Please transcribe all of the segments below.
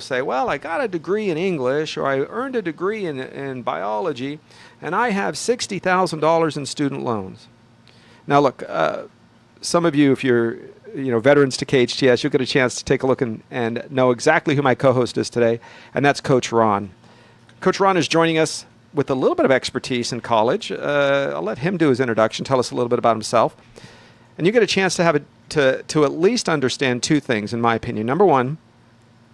say, well, I got a degree in English or I earned a degree in biology and I have $60,000 in student loans. Now, look, some of you, if you're veterans to KHTS, you'll get a chance to take a look and know exactly who my co-host is today, and that's Coach Ron. Coach Ron is joining us with a little bit of expertise in college. I'll let him do his introduction, tell us a little bit about himself. And you get a chance to have to at least understand two things, in my opinion. Number one,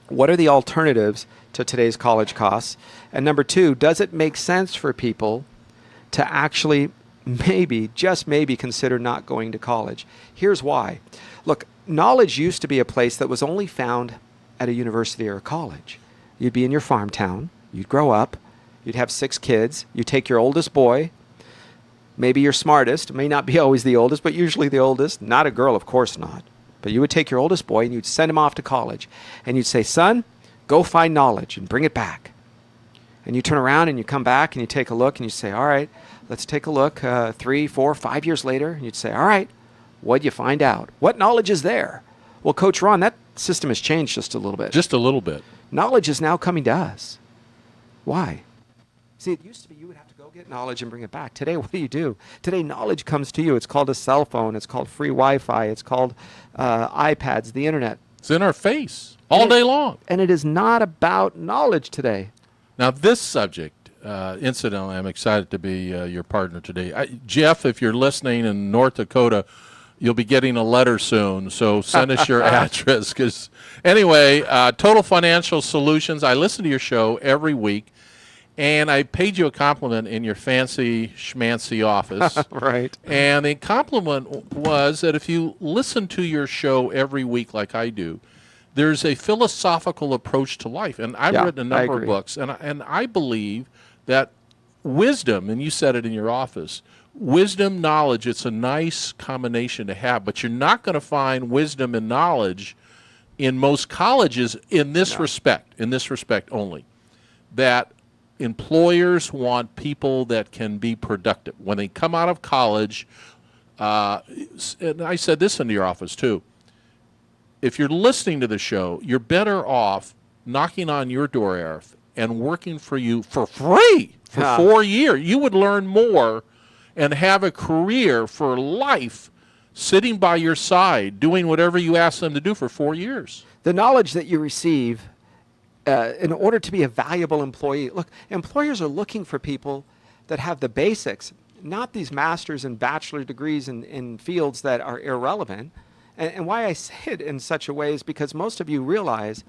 what are the alternatives to today's college costs? And number two, does it make sense for people to actually maybe, just maybe, consider not going to college? Here's why. Look, knowledge used to be a place that was only found at a university or a college. You'd be in your farm town, you'd grow up, you'd have 6 kids, you take your oldest boy, maybe your smartest, may not be always the oldest, but usually the oldest, not a girl, of course not. But you would take your oldest boy and you'd send him off to college. And you'd say, son, go find knowledge and bring it back. And you turn around and you come back and you take a look and you say, all right, let's take a look 3, 4, 5 years later. And you'd say, all right, what'd you find out? What knowledge is there? Well, Coach Ron, that system has changed just a little bit. Just a little bit. Knowledge is now coming to us. Why? See, it used to be you would have to go get knowledge and bring it back. Today, what do? Today, knowledge comes to you. It's called a cell phone. It's called free Wi-Fi. It's called iPads, the internet. It's in our face all day long. And it is not about knowledge today. Now, this subject, incidentally, I'm excited to be your partner today. Jeff, if you're listening in North Dakota, you'll be getting a letter soon, so send us your address. Anyway, Total Financial Solutions, I listen to your show every week. And I paid you a compliment in your fancy schmancy office. Right. And the compliment was that if you listen to your show every week like I do, there's a philosophical approach to life. And I've written a number of books, and I believe that wisdom, and you said it in your office, wisdom, knowledge, it's a nice combination to have, but you're not going to find wisdom and knowledge in most colleges in this respect only, that employers want people that can be productive. When they come out of college, and I said this into your office too, if you're listening to the show, you're better off knocking on your door, Arif, and working for you for free for 4 years. You would learn more and have a career for life sitting by your side, doing whatever you ask them to do for 4 years. The knowledge that you receive in order to be a valuable employee. Look, employers are looking for people that have the basics, not these master's and bachelor degrees in fields that are irrelevant. And why I say it in such a way is because most of you realize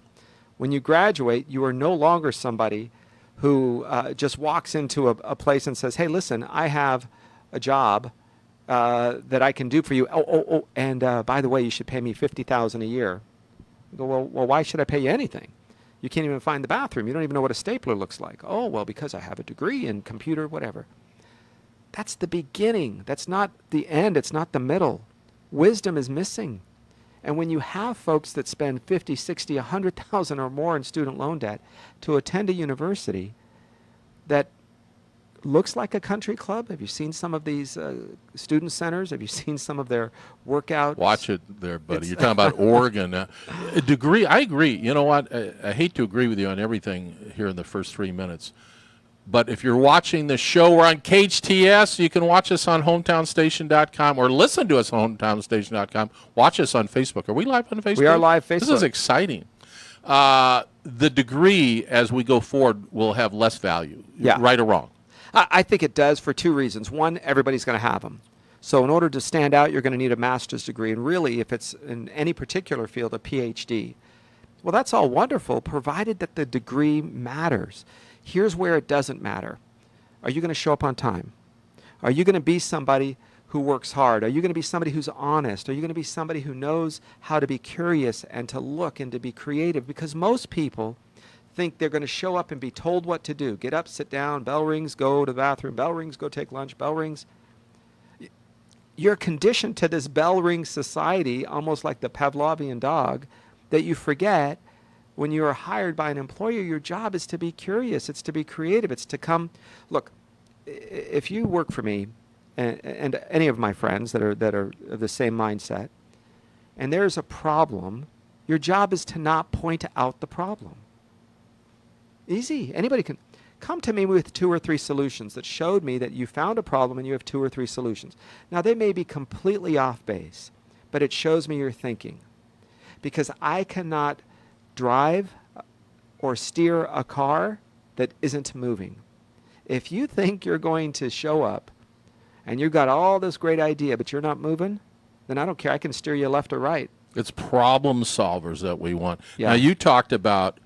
when you graduate, you are no longer somebody who just walks into a place and says, hey, listen, I have a job that I can do for you. And by the way, you should pay me $50,000 a year. You go, well, why should I pay you anything? You can't even find the bathroom. You don't even know what a stapler looks like. Oh, well, because I have a degree in computer, whatever. That's the beginning. That's not the end. It's not the middle. Wisdom is missing. And when you have folks that spend 50, 60, 100,000 or more in student loan debt to attend a university that looks like a country club. Have you seen some of these student centers? Have you seen some of their workouts? Watch it there, buddy. You're talking about Oregon. A degree, I agree. You know what? I hate to agree with you on everything here in the first 3 minutes. But if you're watching the show, we're on KHTS. You can watch us on hometownstation.com or listen to us on hometownstation.com. Watch us on Facebook. Are we live on Facebook? We are live Facebook. This is exciting. The degree, as we go forward, will have less value, right or wrong. I think it does for two reasons. One, everybody's going to have them. So in order to stand out, you're going to need a master's degree. And really, if it's in any particular field, a PhD. Well, that's all wonderful, provided that the degree matters. Here's where it doesn't matter. Are you going to show up on time? Are you going to be somebody who works hard? Are you going to be somebody who's honest? Are you going to be somebody who knows how to be curious and to look and to be creative? Because most people think they're going to show up and be told what to do. Get up, sit down, bell rings, go to the bathroom, bell rings, go take lunch, bell rings. You're conditioned to this bell ring society, almost like the Pavlovian dog, that you forget when you are hired by an employer, your job is to be curious. It's to be creative. It's to come. Look, if you work for me and any of my friends that are of the same mindset, and there's a problem, your job is to not point out the problem. Easy. Anybody can come to me with 2 or 3 solutions that showed me that you found a problem and you have 2 or 3 solutions. Now, they may be completely off base, but it shows me you're thinking. Because I cannot drive or steer a car that isn't moving. If you think you're going to show up and you've got all this great idea, but you're not moving, then I don't care. I can steer you left or right. It's problem solvers that we want. Yeah. Now, you talked about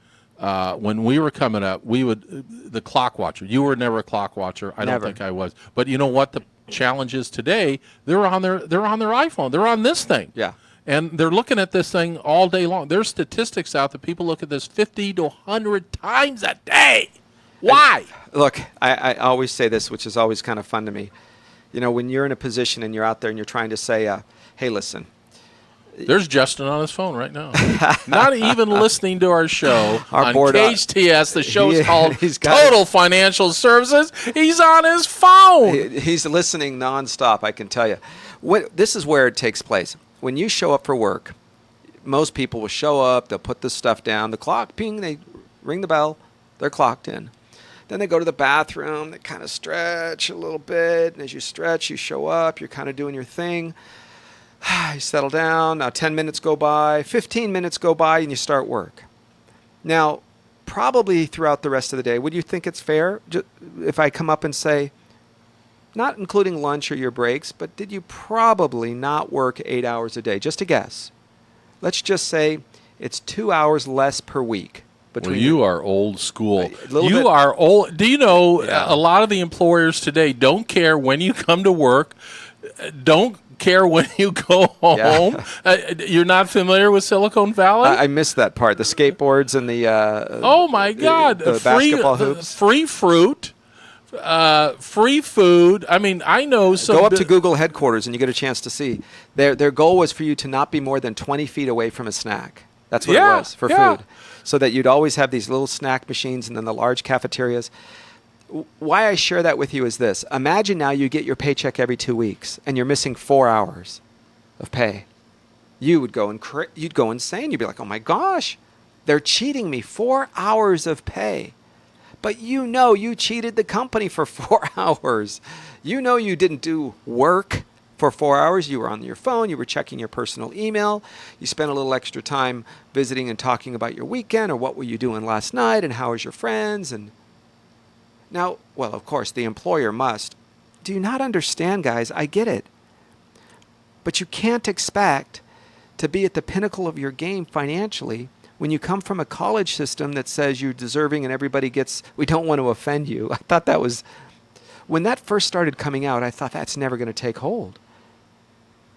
when we were coming up, the clock watcher. You were never a clock watcher. I don't think I was. But you know what the challenge is today? They're on their iPhone. They're on this thing. Yeah. And they're looking at this thing all day long. There's statistics out that people look at this 50 to 100 times a day. Why? Look, I always say this, which is always kind of fun to me. You know, when you're in a position and you're out there and you're trying to say, hey, listen. There's Justin on his phone right now. Not even listening to our show on KHTS. The show is called Total Financial Services. He's on his phone. He's listening nonstop, I can tell you. This is where it takes place. When you show up for work, most people will show up, they'll put the stuff down, the clock, ping, they ring the bell, they're clocked in. Then they go to the bathroom, they kind of stretch a little bit, and as you stretch, you show up, you're kind of doing your thing. You settle down, now 10 minutes go by, 15 minutes go by, and you start work. Now, probably throughout the rest of the day, would you think it's fair if I come up and say, not including lunch or your breaks, but did you probably not work 8 hours a day? Just a guess. Let's just say it's 2 hours less per week. Well, you are old school. You are old. Do you know a lot of the employers today don't care when you come to work, don't care when you go home. Yeah. You're not familiar with Silicon Valley? I missed that part. The skateboards and the oh my God, the basketball hoops, free fruit. Free food. I mean, I know some. Go up to Google headquarters and you get a chance to see. Their goal was for you to not be more than 20 feet away from a snack. That's what it was for food. So that you'd always have these little snack machines and then the large cafeterias. Why I share that with you is this. Imagine now you get your paycheck every 2 weeks and you're missing 4 hours of pay. You would go you'd go insane. You'd be like, oh my gosh, they're cheating me 4 hours of pay. But you know you cheated the company for 4 hours. You know you didn't do work for 4 hours. You were on your phone. You were checking your personal email. You spent a little extra time visiting and talking about your weekend or what were you doing last night and how was your friends. And now, well, of course, the employer must. Do you not understand, guys? I get it. But you can't expect to be at the pinnacle of your game financially when you come from a college system that says you're deserving and everybody gets, we don't want to offend you. I thought that was, when that first started coming out, I thought that's never going to take hold.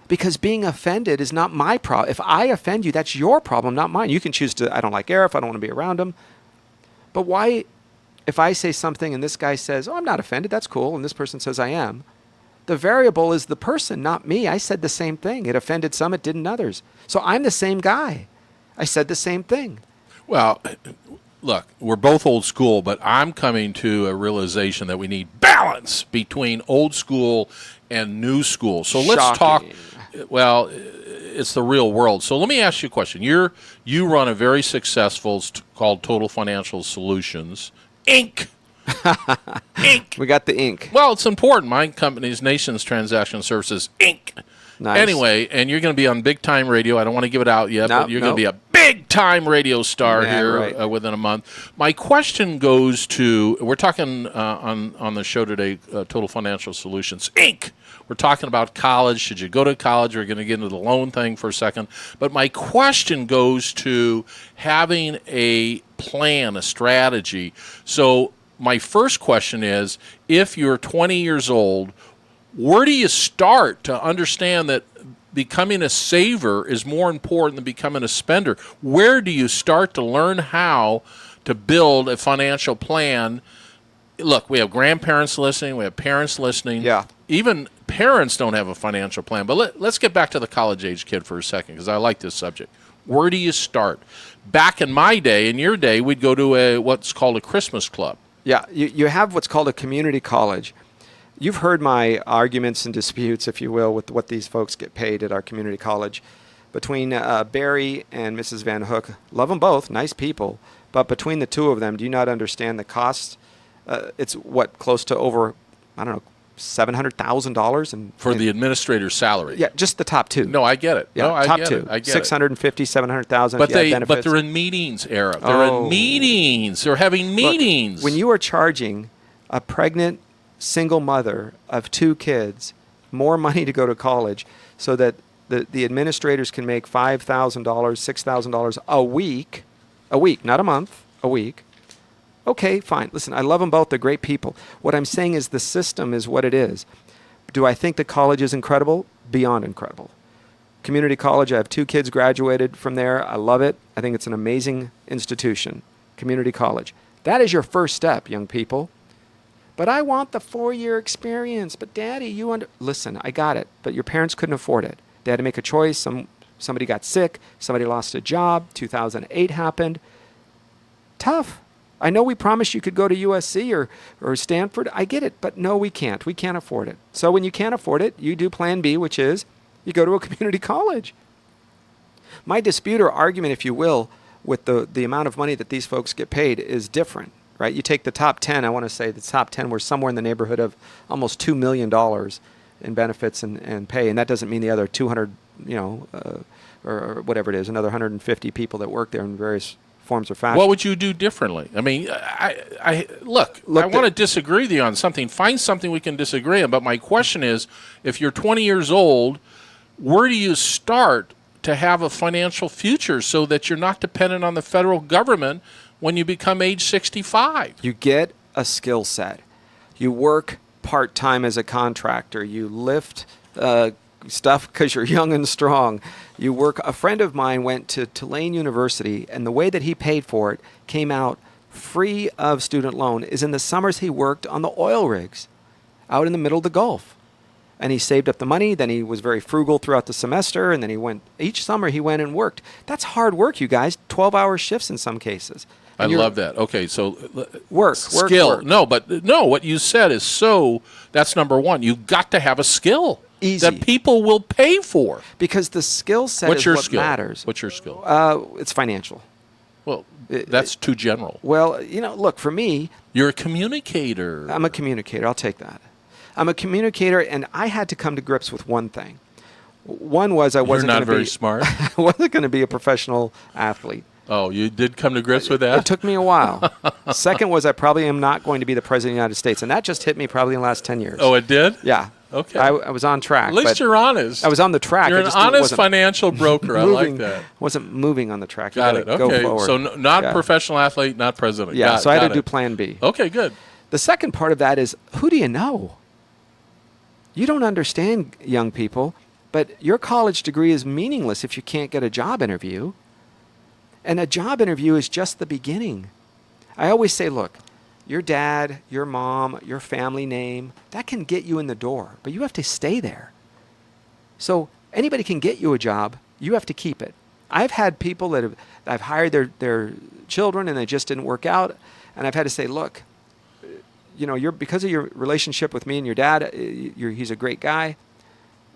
Because being offended is not my problem. If I offend you, that's your problem, not mine. You can choose to, I don't like Arif, I don't want to be around him. But why, if I say something and this guy says, oh, I'm not offended, that's cool, and this person says I am, the variable is the person, not me. I said the same thing. It offended some, it didn't others. So I'm the same guy. I said the same thing. Well, look, we're both old school, but I'm coming to a realization that we need balance between old school and new school. So let's talk. Well, it's the real world. So let me ask you a question. You run a very successful called Total Financial Solutions, Inc. Inc. We got the Inc. Well, it's important. My company's Nations Transaction Services, Inc. Nice. Anyway, and you're going to be on big time radio. I don't want to give it out yet, but you're going to be a big time radio star here within a month. My question goes to, we're talking on the show today, Total Financial Solutions, Inc. We're talking about college. Should you go to college? We're going to get into the loan thing for a second. But my question goes to having a plan, a strategy. So my first question is, if you're 20 years old, where do you start to understand that becoming a saver is more important than becoming a spender? Where do you start to learn how to build a financial plan? Look, we have grandparents listening. We have parents listening. Yeah. Even parents don't have a financial plan. But let's get back to the college-age kid for a second because I like this subject. Where do you start? Back in my day, in your day, we'd go to what's called a Christmas club. Yeah, you have what's called a community college. You've heard my arguments and disputes, if you will, with what these folks get paid at our community college. Between Barry and Mrs. Van Hook, love them both, nice people, But between the two of them, do you not understand the cost? It's what, close to over, I don't know, $700,000 for the administrator's salary. Yeah, just the top two. No, I get it. Yeah, no, I top get two. It. I get 650, 700,000. But they're in meetings, Arif. They're in meetings. They're having meetings. Look, when you are charging a pregnant single mother of 2 kids more money to go to college, so that the administrators can make $5,000, $6,000 a week, not a month, a week. Okay, fine. Listen, I love them both. They're great people. What I'm saying is the system is what it is. Do I think the college is incredible? Beyond incredible. Community college, I have 2 kids graduated from there. I love it. I think it's an amazing institution, community college. That is your first step, young people. But I want the 4-year experience. But Daddy, listen, I got it. But your parents couldn't afford it. They had to make a choice. Somebody got sick. Somebody lost a job. 2008 happened. Tough. I know we promised you could go to USC or Stanford. I get it, but no, we can't. We can't afford it. So when you can't afford it, you do plan B, which is you go to a community college. My dispute or argument, if you will, with the amount of money that these folks get paid is different, right? You take the top 10, I want to say the top 10 were somewhere in the neighborhood of almost $2 million in benefits and pay, and that doesn't mean the other 200, or whatever it is, another 150 people that work there in various forms or fashion. What would you do differently? I mean, I want to disagree with you on something. Find something we can disagree on. But my question is, if you're 20 years old, where do you start to have a financial future so that you're not dependent on the federal government when you become age 65? You get a skill set. You work part-time as a contractor. You lift stuff because you're young and strong. You work. A friend of mine went to Tulane University, and the way that he paid for it came out free of student loan is in the summers he worked on the oil rigs out in the middle of the Gulf. And he saved up the money. Then he was very frugal throughout the semester, and then each summer he went and worked. That's hard work, you guys. 12-hour shifts in some cases. I love that. Okay, so skill. Work. No, what you said is that's number one. You've got to have a skill. Easy. That people will pay for. Because the skill set is what matters. What's your skill? It's financial. Well, that's too general. Well, look, for me... You're a communicator. I'm a communicator. I'll take that. I'm a communicator, and I had to come to grips with one thing. One was I wasn't going to be... You're not very smart? I wasn't going to be a professional athlete. Oh, you did come to grips with that? It took me a while. Second was I probably am not going to be the President of the United States, and that just hit me probably in the last 10 years. Oh, it did? Yeah. Okay. I was on track. At least you're honest. I was on the track. You're an honest financial broker. I like that. Wasn't moving on the track. Got it. Okay. Go forward. So not professional athlete, not president. Yeah, so I had to do plan B. Okay, good. The second part of that is, who do you know? You don't understand, young people, but your college degree is meaningless if you can't get a job interview. And a job interview is just the beginning. I always say, look, your dad, your mom, your family name, that can get you in the door, but you have to stay there. So anybody can get you a job. You have to keep it. I've had people I've hired their children and they just didn't work out, and I've had to say, look, because of your relationship with me and your dad, he's a great guy.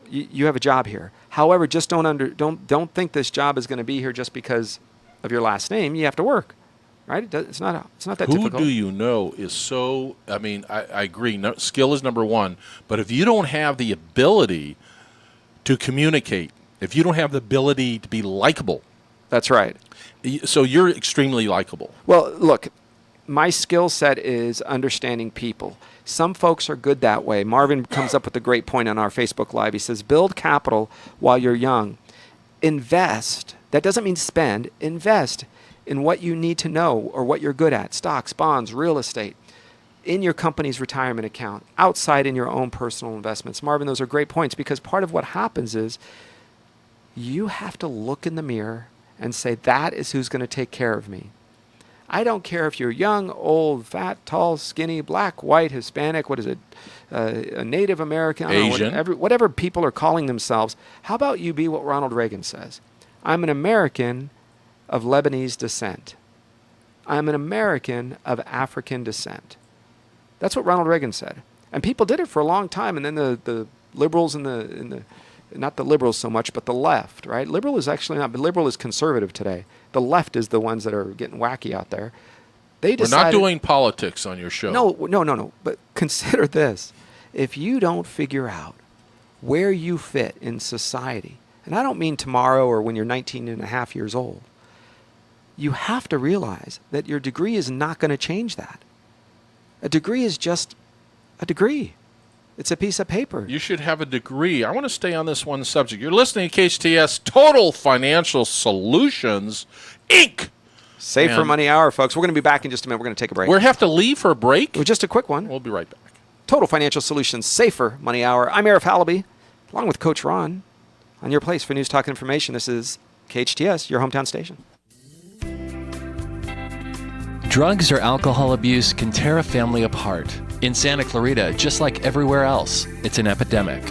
You have a job here. However, just don't think this job is going to be here just because of your last name. You have to work. Right? It's not that difficult. Who do you know is so... I mean, I agree. No, skill is number one. But if you don't have the ability to communicate, if you don't have the ability to be likable... That's right. So you're extremely likable. Well, look, my skill set is understanding people. Some folks are good that way. Marvin comes up with a great point on our Facebook Live. He says, build capital while you're young. Invest. That doesn't mean spend. Invest in what you need to know or what you're good at, stocks, bonds, real estate, in your company's retirement account, outside in your own personal investments. Marvin, those are great points, because part of what happens is you have to look in the mirror and say, that is who's going to take care of me. I don't care if you're young, old, fat, tall, skinny, black, white, Hispanic, what is it, a Native American, Asian, whatever people are calling themselves. How about you be what Ronald Reagan says? I'm an American of Lebanese descent. I'm an American of African descent. That's what Ronald Reagan said. And people did it for a long time, and then the liberals in the not the liberals so much, but the left, right? Liberal is actually not, but liberal is conservative today. The left is the ones that are getting wacky out there. They decided, we're not doing politics on your show. No. But consider this. If you don't figure out where you fit in society, and I don't mean tomorrow or when you're 19 and a half years old, you have to realize that your degree is not going to change that. A degree is just a degree. It's a piece of paper. You should have a degree. I want to stay on this one subject. You're listening to KHTS Total Financial Solutions, Inc. Safer Money Hour, folks. We're going to be back in just a minute. We're going to take a break. We have to leave for a break? Well, just a quick one. We'll be right back. Total Financial Solutions, Safer Money Hour. I'm Arif Halaby, along with Coach Ron, on your place for news, talk, and information. This is KHTS, your hometown station. Drugs or alcohol abuse can tear a family apart. In Santa Clarita, just like everywhere else, it's an epidemic.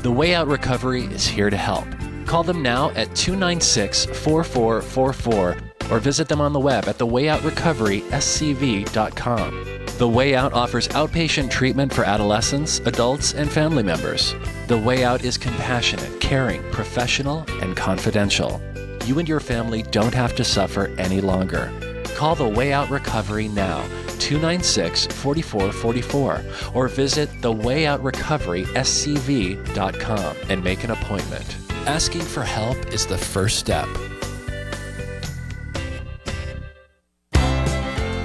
The Way Out Recovery is here to help. Call them now at 296-4444 or visit them on the web at thewayoutrocoveryscv.com. The Way Out offers outpatient treatment for adolescents, adults, and family members. The Way Out is compassionate, caring, professional, and confidential. You and your family don't have to suffer any longer. Call the Way Out Recovery now, 296-4444, or visit thewayoutrocoveryscv.com and make an appointment. Asking for help is the first step.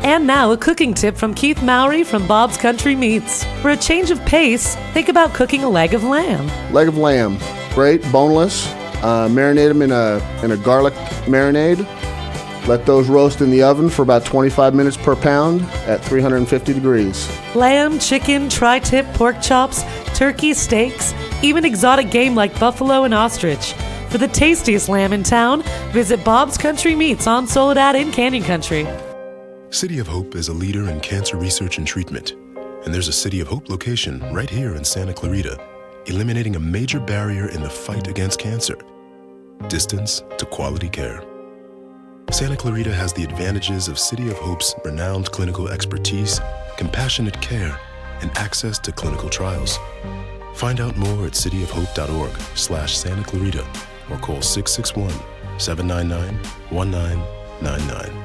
And now a cooking tip from Keith Mowry from Bob's Country Meats. For a change of pace, think about cooking a leg of lamb. Leg of lamb, great, boneless. Marinate them in a garlic marinade. Let those roast in the oven for about 25 minutes per pound at 350 degrees. Lamb, chicken, tri-tip, pork chops, turkey, steaks, even exotic game like buffalo and ostrich. For the tastiest lamb in town, visit Bob's Country Meats on Soledad in Canyon Country. City of Hope is a leader in cancer research and treatment. And there's a City of Hope location right here in Santa Clarita, eliminating a major barrier in the fight against cancer: distance to quality care. Santa Clarita has the advantages of City of Hope's renowned clinical expertise, compassionate care, and access to clinical trials. Find out more at cityofhope.org/Santa Clarita or call 661-799-1999.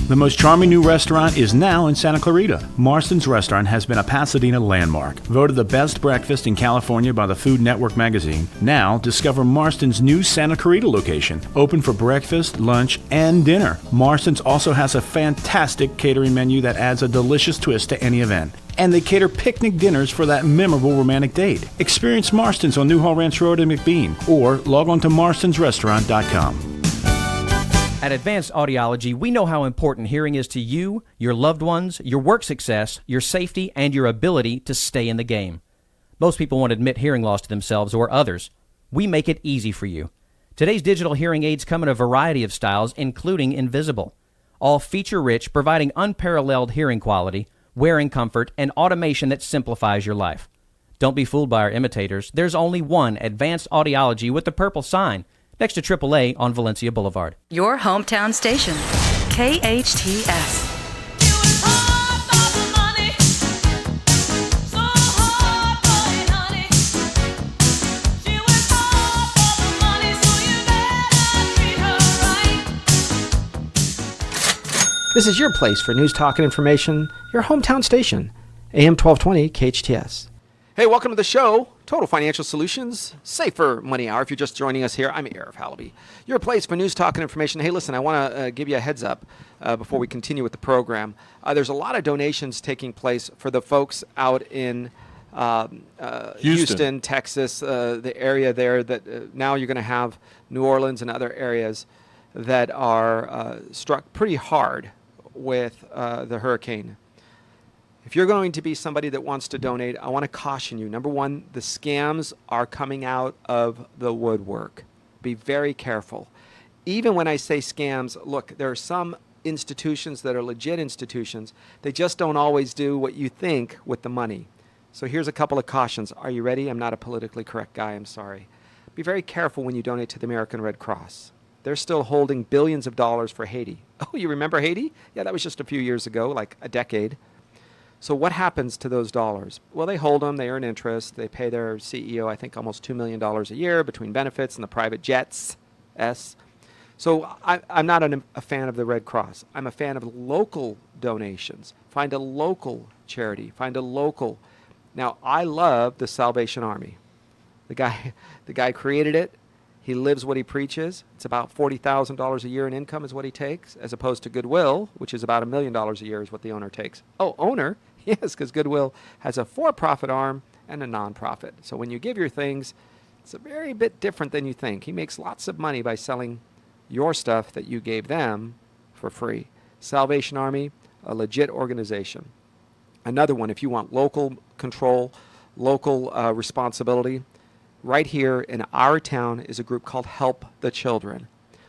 The most charming new restaurant is now in Santa Clarita. Marston's Restaurant has been a Pasadena landmark, voted the best breakfast in California by the Food Network magazine. Now, discover Marston's new Santa Clarita location, open for breakfast, lunch, and dinner. Marston's also has a fantastic catering menu that adds a delicious twist to any event. And they cater picnic dinners for that memorable romantic date. Experience Marston's on Newhall Ranch Road in McBean, or log on to marstonsrestaurant.com. At Advanced Audiology, we know how important hearing is to you, your loved ones, your work success, your safety, and your ability to stay in the game. Most people won't admit hearing loss to themselves or others. We make it easy for you. Today's digital hearing aids come in a variety of styles, including invisible. All feature-rich, providing unparalleled hearing quality, wearing comfort, and automation that simplifies your life. Don't be fooled by our imitators. There's only one Advanced Audiology with the purple sign, next to AAA on Valencia Boulevard. Your hometown station, KHTS. This is your place for news, talk, and information, your hometown station, AM 1220 KHTS. Hey, welcome to the show, Total Financial Solutions, Safer Money Hour. If you're just joining us here, I'm Arif Halaby. Your place for news, talk, and information. Hey, listen, I want to give you a heads up before we continue with the program. There's a lot of donations taking place for the folks out in Houston, Texas, the area there that now you're going to have New Orleans and other areas that are struck pretty hard with the hurricane. If you're going to be somebody that wants to donate, I want to caution you. Number one, the scams are coming out of the woodwork. Be very careful. Even when I say scams, look, there are some institutions that are legit institutions. They just don't always do what you think with the money. So here's a couple of cautions. Are you ready? I'm not a politically correct guy. I'm sorry. Be very careful when you donate to the American Red Cross. They're still holding billions of dollars for Haiti. Oh, you remember Haiti? Yeah, that was just a few years ago, like a decade. So what happens to those dollars? Well, they hold them. They earn interest. They pay their CEO, I think, almost $2 million a year between benefits and the private jets. So I'm not a fan of the Red Cross. I'm a fan of local donations. Find a local charity. Find a local. Now, I love the Salvation Army. The guy created it. He lives what he preaches. It's about $40,000 a year in income is what he takes, as opposed to Goodwill, which is about $1 million a year is what the owner takes. Oh, owner? Yes, because Goodwill has a for-profit arm and a non-profit. So when you give your things, it's a very bit different than you think. He makes lots of money by selling your stuff that you gave them for free. Salvation Army, a legit organization. Another one, if you want local control, local responsibility, right here in our town is a group called Help the Children.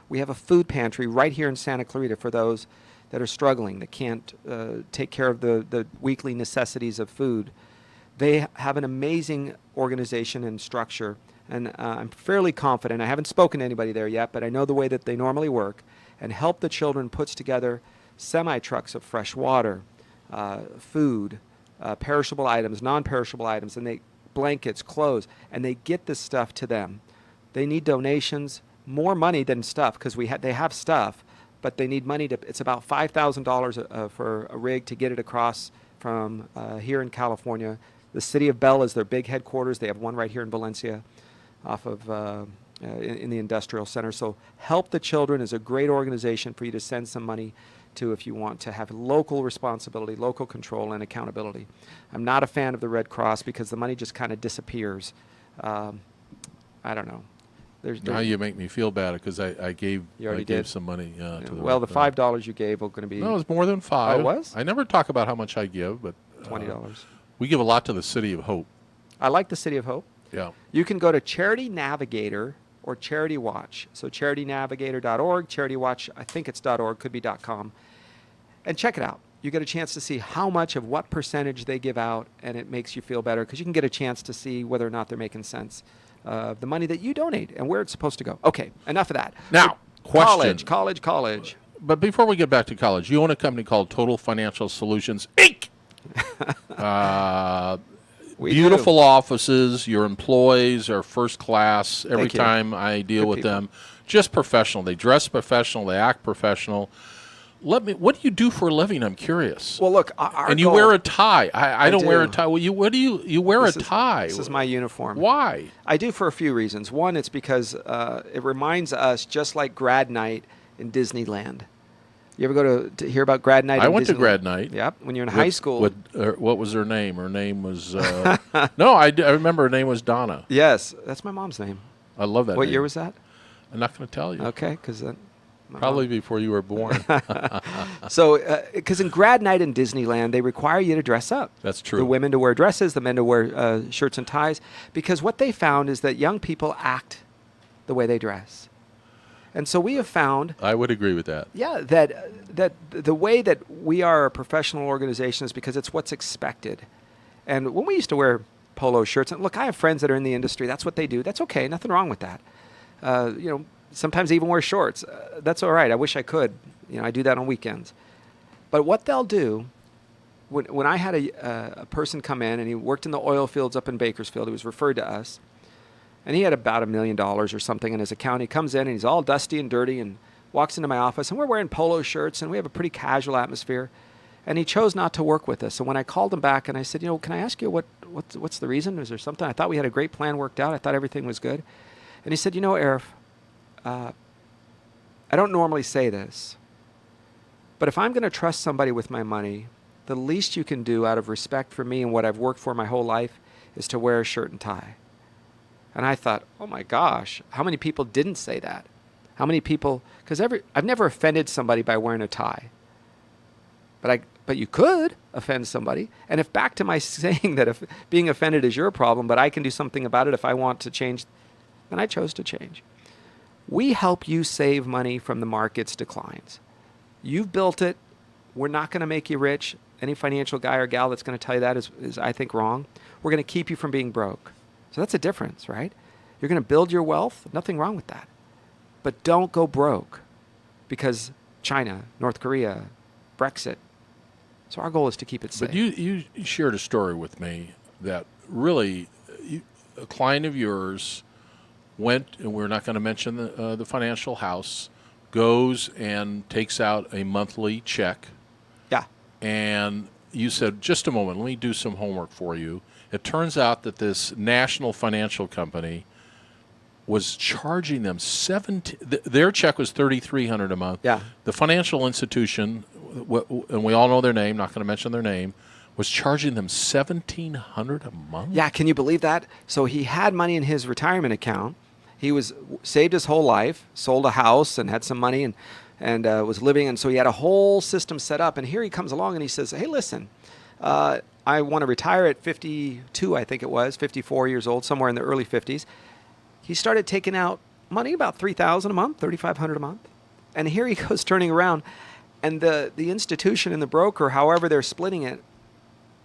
We have a food pantry right here in Santa Clarita for those that are struggling, that can't take care of the weekly necessities of food. They have an amazing organization and structure, and I'm fairly confident. I haven't spoken to anybody there yet, but I know the way that they normally work. And Help the Children puts together semi-trucks of fresh water, food, perishable items, non-perishable items, and blankets, clothes, and they get this stuff to them. They need donations, more money than stuff, because they have stuff, but they need money it's about $5,000 for a rig to get it across from here in California. The city of Bell is their big headquarters. They have one right here in Valencia off of in the industrial center. So Help the Children is a great organization for you to send some money to if you want to have local responsibility, local control, and accountability. I'm not a fan of the Red Cross because the money just kind of disappears. I don't know. Now you make me feel bad because I gave some money to the Well, the $5 you gave are going to be... No, it was more than $5. Oh, it was? I never talk about how much I give, but... $20. We give a lot to the City of Hope. I like the City of Hope. Yeah. You can go to Charity Navigator or Charity Watch. So charitynavigator.org, Charity Watch, I think it's .org, could be .com. And check it out. You get a chance to see how much of what percentage they give out, and it makes you feel better because you can get a chance to see whether or not they're making sense of the money that you donate and where it's supposed to go. Okay, enough of that. Now, question. College. But before we get back to college, you own a company called Total Financial Solutions, Inc. Beautiful offices. Your employees are first class. Every time I deal with them, just professional. They dress professional. They act professional. What do you do for a living? I'm curious. Well, look, you wear a tie. I don't wear a tie. Well, you wear a tie? This is my uniform. Why? I do for a few reasons. One, it's because it reminds us, just like grad night in Disneyland. You ever go to hear about grad night? I went to grad night. Yep, when you're in high school. What was her name? Her name was... no, I remember her name was Donna. Yes, that's my mom's name. I love that What name. year was that? I'm not going to tell you. Okay, because then... Probably before you were born. So, because in grad night in Disneyland, they require you to dress up. That's true. The women to wear dresses, the men to wear shirts and ties, because what they found is that young people act the way they dress. And so we have found... I would agree with that. Yeah, that the way that we are a professional organization is because it's what's expected. And when we used to wear polo shirts, and look, I have friends that are in the industry. That's what they do. That's okay. Nothing wrong with that. Sometimes they even wear shorts. That's all right. I wish I could. I do that on weekends. But what they'll do, when I had a person come in, and he worked in the oil fields up in Bakersfield, he was referred to us, and he had about $1 million or something in his account. He comes in, and he's all dusty and dirty, and walks into my office, and we're wearing polo shirts, and we have a pretty casual atmosphere. And he chose not to work with us. So when I called him back, and I said, can I ask you what's the reason? Is there something? I thought we had a great plan worked out. I thought everything was good. And he said, Arif, I don't normally say this, but if I'm going to trust somebody with my money, the least you can do out of respect for me and what I've worked for my whole life is to wear a shirt and tie. And I thought, oh my gosh, how many people didn't say that? How many people, because I've never offended somebody by wearing a tie. But you could offend somebody. And if back to my saying that if being offended is your problem, but I can do something about it if I want to change, then I chose to change. We help you save money from the market's declines. You've built it. We're not going to make you rich. Any financial guy or gal that's going to tell you that is, I think, wrong. We're going to keep you from being broke. So that's a difference, right? You're going to build your wealth. Nothing wrong with that. But don't go broke because China, North Korea, Brexit, So our goal is to keep it safe. But you shared a story with me that really a client of yours went, and we're not going to mention the financial house, goes and takes out a monthly check. Yeah. And you said, just a moment, let me do some homework for you. It turns out that this national financial company was charging them their check was $3,300 a month. Yeah. The financial institution, and we all know their name, not going to mention their name, was charging them $1,700 a month. Yeah, can you believe that? So he had money in his retirement account. He was saved his whole life, sold a house, and had some money, and was living. And so he had a whole system set up. And here he comes along and he says, "Hey, listen, I want to retire at 52, I think it was, 54 years old, somewhere in the early 50s." He started taking out money, about $3,000 a month, $3,500 a month. And here he goes turning around, and the institution and the broker, however they're splitting it,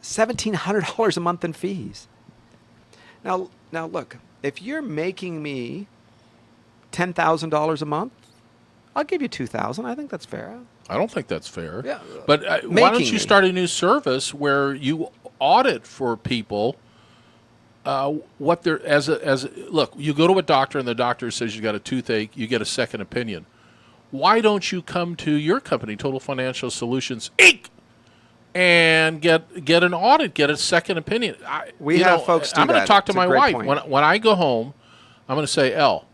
$1,700 a month in fees. Now look, if you're making me $10,000 a month, I'll give you $2,000. I think that's fair. I don't think that's fair. Yeah. But why don't you start a new service where you audit for people what they're look, you go to a doctor and the doctor says you got a toothache, you get a second opinion. Why don't you come to your company, Total Financial Solutions, Inc., and get an audit, get a second opinion? We have folks do that. I'm going to talk to It's a my great wife. point. When I go home, I'm going to say, Elle,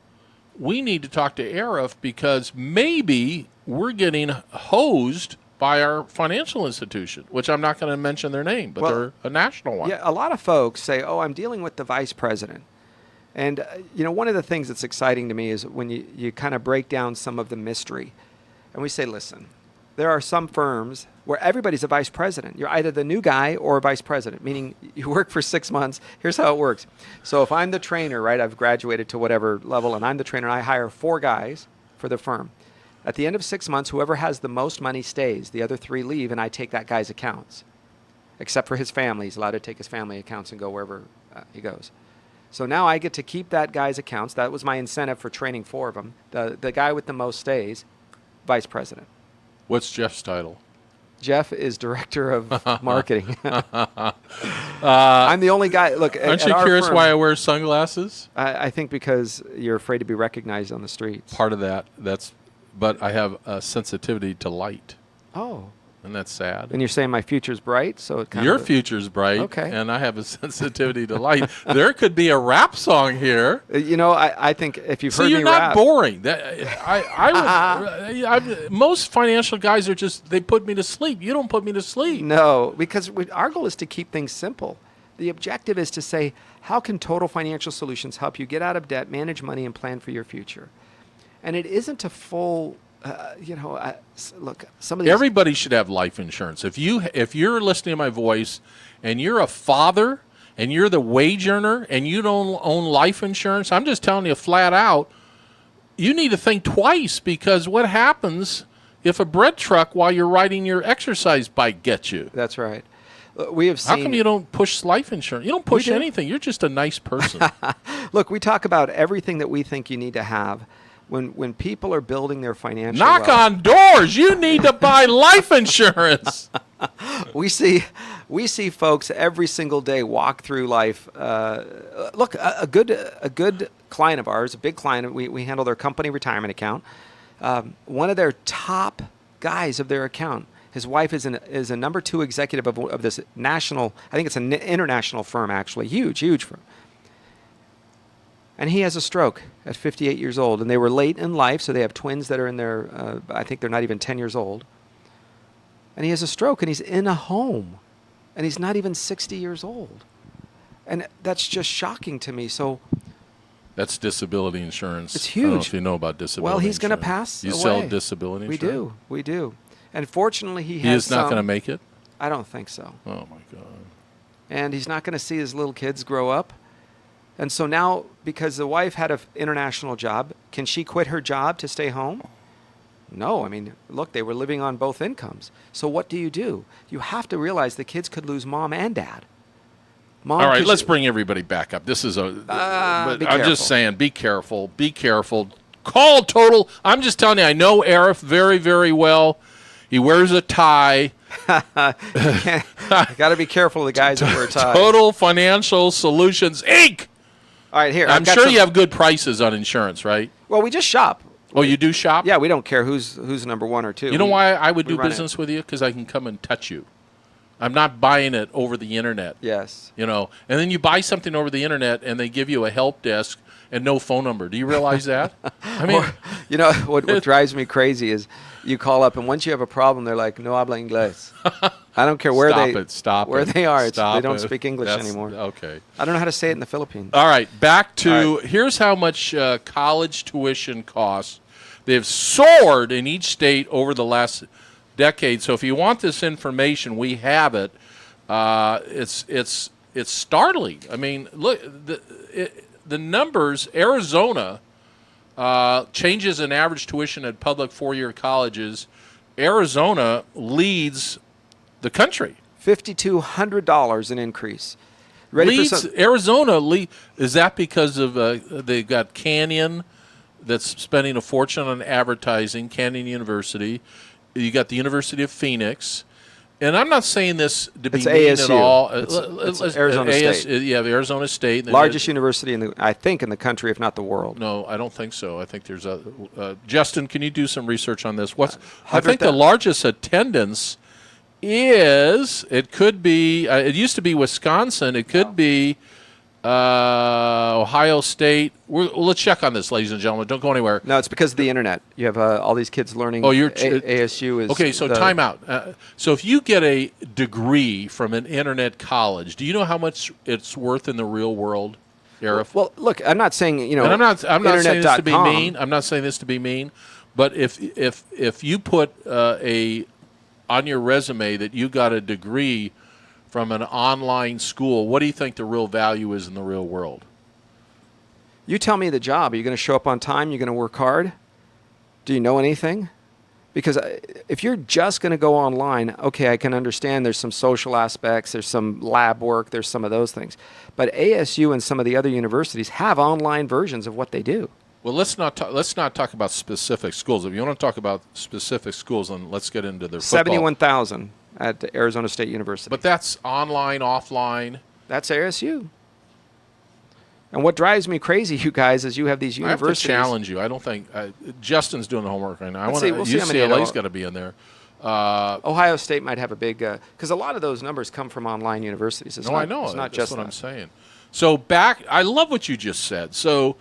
we need to talk to Arif because maybe we're getting hosed by our financial institution, which I'm not going to mention their name, but they're a national one. Yeah, a lot of folks say, "Oh, I'm dealing with the vice president." And, one of the things that's exciting to me is when you kind of break down some of the mystery. And we say, listen, there are some firms where everybody's a vice president. You're either the new guy or a vice president, meaning you work for 6 months. Here's how it works. So if I'm the trainer, right, I've graduated to whatever level, and I'm the trainer, I hire 4 guys for the firm. At the end of 6 months, whoever has the most money stays. The other 3 leave, and I take that guy's accounts. Except for his family. He's allowed to take his family accounts and go wherever he goes. So now I get to keep that guy's accounts. That was my incentive for training 4 of them. The guy with the most stays, vice president. What's Jeff's title? Jeff is director of marketing. I'm the only guy. Look, aren't you curious why I wear sunglasses? I think because you're afraid to be recognized on the streets. Part of that. But I have a sensitivity to light. Oh. And that's sad. And you're saying my future's bright, so it your future's bright. Okay. And I have a sensitivity to light. There could be a rap song here. I think if you've heard me rap. So you're not boring. Most financial guys are they put me to sleep. You don't put me to sleep. No, because our goal is to keep things simple. The objective is to say, how can Total Financial Solutions help you get out of debt, manage money, and plan for your future? And it isn't a full, look, some of these. Everybody should have life insurance. If you're listening to my voice and you're a father and you're the wage earner and you don't own life insurance, I'm just telling you flat out, you need to think twice, because what happens if a bread truck while you're riding your exercise bike gets you? That's right. We have seen. How come you don't push life insurance? You don't push anything. You're just a nice person. Look, we talk about everything that we think you need to have. When people are building their financial knock wealth, on doors. You need to buy life insurance. we see folks every single day walk through life. Look, a good client of ours, a big client. We handle their company retirement account. One of their top guys of their account, his wife is a number 2 executive of this national. I think it's an international firm, actually, huge firm. And he has a stroke at 58 years old. And they were late in life, so they have twins that are in their, I think they're not even 10 years old. And he has a stroke, and he's in a home. And he's not even 60 years old. And that's just shocking to me. So that's disability insurance. It's huge. I don't know if you know about disability Well, he's going to insurance. pass You away. sell disability insurance? We do. And fortunately, he is not going to make it? I don't think so. Oh, my God. And he's not going to see his little kids grow up. And so now, because the wife had an international job, can she quit her job to stay home? No. I mean, look, they were living on both incomes. So what do? You have to realize the kids could lose mom and dad. All right, let's bring everybody back up. This is I'm just saying, be careful. Be careful. Call Total. I'm just telling you, I know Arif very, very well. He wears a tie. Got to be careful of the guys that wear ties. Total Financial Solutions, Inc. All right, here. I'm sure you have good prices on insurance, right? Well, we just shop. Oh, you do shop? Yeah, we don't care who's number one or two. You know why I would do business with you? Because I can come and touch you. I'm not buying it over the internet. Yes. You know, and then you buy something over the internet and they give you a help desk and no phone number. Do you realize that? I mean, you know, what drives me crazy is you call up and once you have a problem, they're like, no habla inglés. I don't care where they are. They don't speak English anymore. Okay. I don't know how to say it in the Philippines. All right. Back to here's how much college tuition costs. They've soared in each state over the last decade. So if you want this information, we have it. It's startling. I mean, look, the numbers. Arizona changes in average tuition at public four-year colleges. Arizona leads the country. $5,200 an increase. Arizona is that because of they've got Canyon that's spending a fortune on advertising, Canyon University. You got the University of Phoenix. And I'm not saying this to be mean at all. It's Arizona State. Yeah, Arizona State. Largest university in the country, if not the world. No, I don't think so. I think there's Justin, can you do some research on this? I think the largest attendance is, it could be, it used to be Wisconsin. It could be Ohio State. Let's check on this, ladies and gentlemen. Don't go anywhere. No, it's because of the internet. You have all these kids learning. Oh, ASU is okay. So time out. So if you get a degree from an internet college, do you know how much it's worth in the real world, Arif? Well, look, I'm not saying And I'm not saying this to be mean. I'm not saying this to be mean. But if you put on your resume that you got a degree from an online school, what do you think the real value is in the real world? You tell me the job. Are you going to show up on time? You're going to work hard? Do you know anything? Because if you're just going to go online, okay, I can understand there's some social aspects, there's some lab work, there's some of those things. But ASU and some of the other universities have online versions of what they do. Well, let's not talk about specific schools. If you want to talk about specific schools, then let's get into their football. 71,000 at Arizona State University. But that's online, offline. That's ASU. And what drives me crazy, you guys, is you have these universities. I have to challenge you. I don't think Justin's doing the homework right now. UCLA's got to be in there. Ohio State might have a big because a lot of those numbers come from online universities. I know. It's not That's just what that. I'm saying. So I love what you just said. So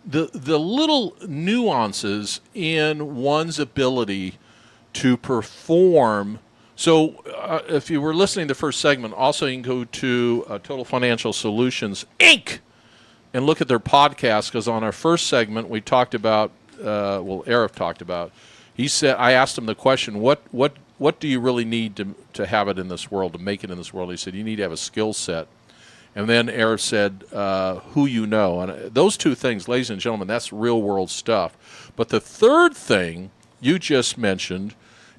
the little nuances in one's ability to perform. So if you were listening to the first segment, also you can go to Total Financial Solutions, Inc., and look at their podcast, because on our first segment we talked about, Arif talked about, he said, I asked him the question, what do you really need to have it in this world, to make it in this world? He said, you need to have a skill set. And then Arif said, who you know. And those two things, ladies and gentlemen, that's real world stuff. But the third thing you just mentioned,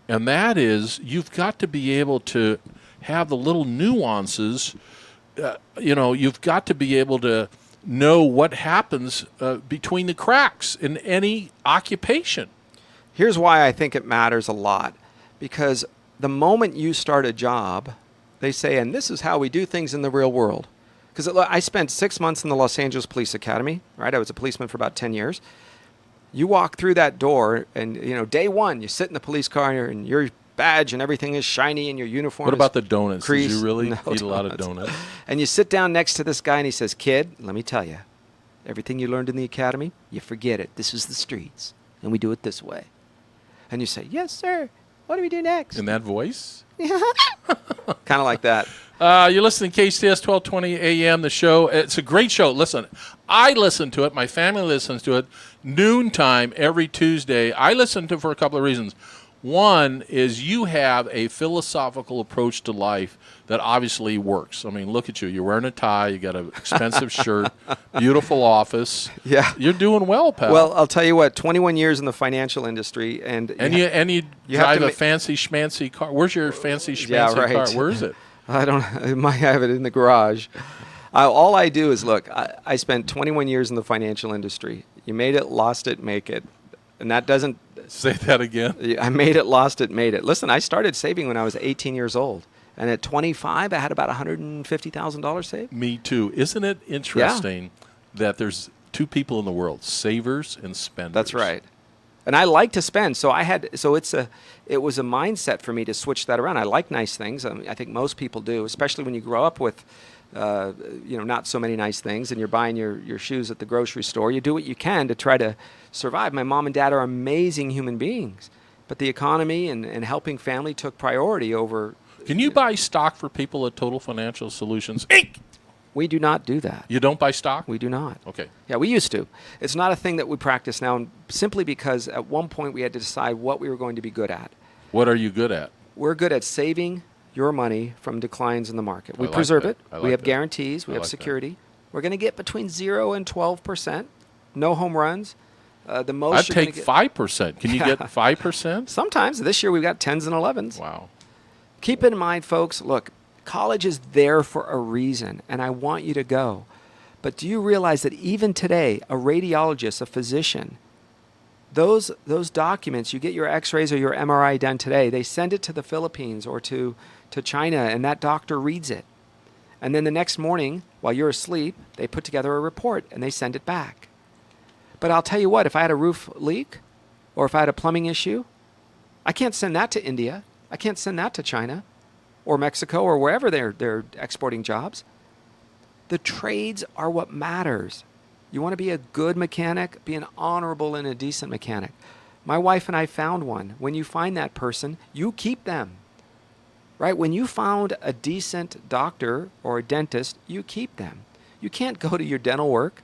and that is you've got to be able to have the little nuances. You've got to be able to know what happens between the cracks in any occupation. Here's why I think it matters a lot. Because the moment you start a job, they say, and this is how we do things in the real world. Because I spent 6 months in the Los Angeles Police Academy, right? I was a policeman for about 10 years. You walk through that door, and day one, you sit in the police car, and your badge and everything is shiny, and your uniform. What about the donuts? Creased. Did you really No eat a lot of donuts? And you sit down next to this guy, and he says, "Kid, let me tell you, everything you learned in the academy, you forget it. This is the streets, and we do it this way." And you say, "Yes, sir. What do we do next?" In that voice? Kind of like that. You're listening to KHTS 1220 AM, the show. It's a great show. Listen, I listen to it. My family listens to it. Noontime every Tuesday. I listen to it for a couple of reasons. One is you have a philosophical approach to life that obviously works. I mean, look at you. You're wearing a tie. You got an expensive shirt. Beautiful office. Yeah. You're doing well, pal. Well, I'll tell you what, 21 years in the financial industry. And you drive a fancy schmancy car. Where's your fancy schmancy car? Where is it? I might have it in the garage. All I do is, look, I spent 21 years in the financial industry. You made it, lost it, make it. And that doesn't... Say that again. I made it, lost it, made it. Listen, I started saving when I was 18 years old. And at 25, I had about $150,000 saved. Me too. Isn't it interesting that there's two people in the world, savers and spenders? That's right. And I like to spend, so it was a mindset for me to switch that around. I like nice things. I think most people do, especially when you grow up with, not so many nice things, and you're buying your shoes at the grocery store. You do what you can to try to survive. My mom and dad are amazing human beings, but the economy and helping family took priority over. Can you buy stock for people at Total Financial Solutions, Inc.? We do not do that. You don't buy stock? We do not. Okay. Yeah, we used to. It's not a thing that we practice now, simply because at one point we had to decide what we were going to be good at. What are you good at? We're good at saving your money from declines in the market. We preserve it. We have guarantees. We have security. We're going to get between 0 and 12%. No home runs. The most I'd take 5%. Can you get 5%? Sometimes. This year we've got 10s and 11s. Wow. Keep in mind, folks, look, college is there for a reason, and I want you to go. But do you realize that even today, a radiologist, a physician, those documents, you get your x-rays or your MRI done today, they send it to the Philippines or to China, and that doctor reads it. And then the next morning, while you're asleep, they put together a report, and they send it back. But I'll tell you what, if I had a roof leak or if I had a plumbing issue, I can't send that to India. I can't send that to China or Mexico or wherever they're exporting jobs. The trades are what matters. You want to be a good mechanic? Be an honorable and a decent mechanic. My wife and I found one. When you find that person, you keep them. Right? When you found a decent doctor or a dentist, you keep them. You can't go to your dental work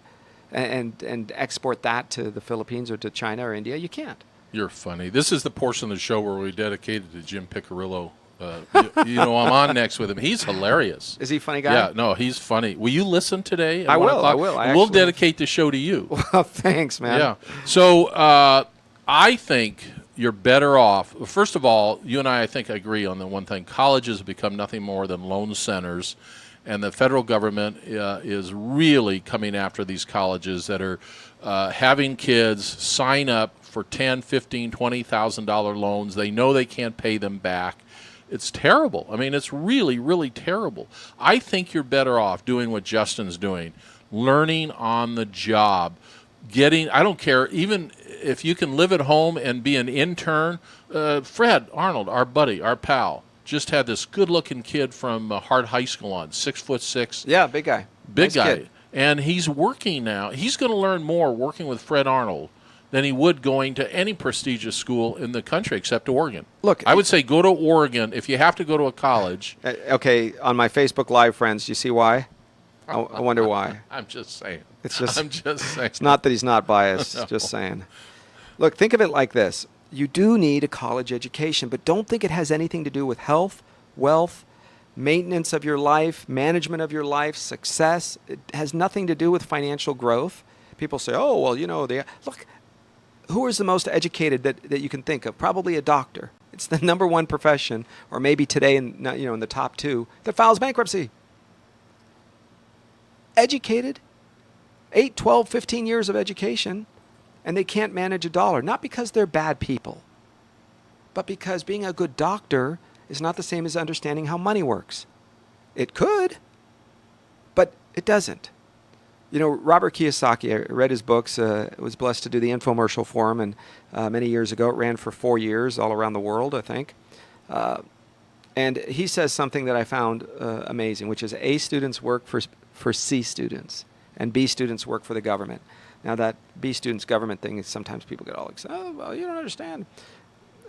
and export that to the Philippines or to China or India. You can't. You're funny. This is the portion of the show where we dedicated to Jim Piccirillo. I'm on next with him. He's hilarious. Is he a funny guy? Yeah, no, he's funny. Will you listen today? I will. We'll dedicate the show to you. Well, thanks, man. Yeah. So I think you're better off. First of all, you and I think, agree on the one thing. Colleges have become nothing more than loan centers, and the federal government is really coming after these colleges that are having kids sign up for $10,000, $15,000, $20,000 loans. They know they can't pay them back. It's terrible. I mean, it's really, really terrible. I think you're better off doing what Justin's doing, learning on the job, I don't care, even if you can live at home and be an intern. Fred Arnold, our buddy, our pal, just had this good-looking kid from Hart High School on, 6'6". Yeah, big guy. Big guy. Kid. And he's working now. He's going to learn more working with Fred Arnold than he would going to any prestigious school in the country except Oregon. Look, I would say go to Oregon if you have to go to a college. Okay, on my Facebook Live friends, do you see why? I wonder why. I'm just saying. I'm just saying. It's not that he's not biased. No. Just saying. Look, think of it like this. You do need a college education, but don't think it has anything to do with health, wealth, maintenance of your life, management of your life, success. It has nothing to do with financial growth. People say, oh, well, look, who is the most educated that you can think of? Probably a doctor. It's the number one profession, or maybe today in the top 2, that files bankruptcy. Educated, 8, 12, 15 years of education, and they can't manage $1. Not because they're bad people, but because being a good doctor is not the same as understanding how money works. It could, but it doesn't. Robert Kiyosaki, I read his books, was blessed to do the infomercial for him, and many years ago, it ran for 4 years all around the world, I think. And he says something that I found amazing, which is A students work for C students, and B students work for the government. Now, that B students government thing is sometimes people get all excited. Oh, well, you don't understand.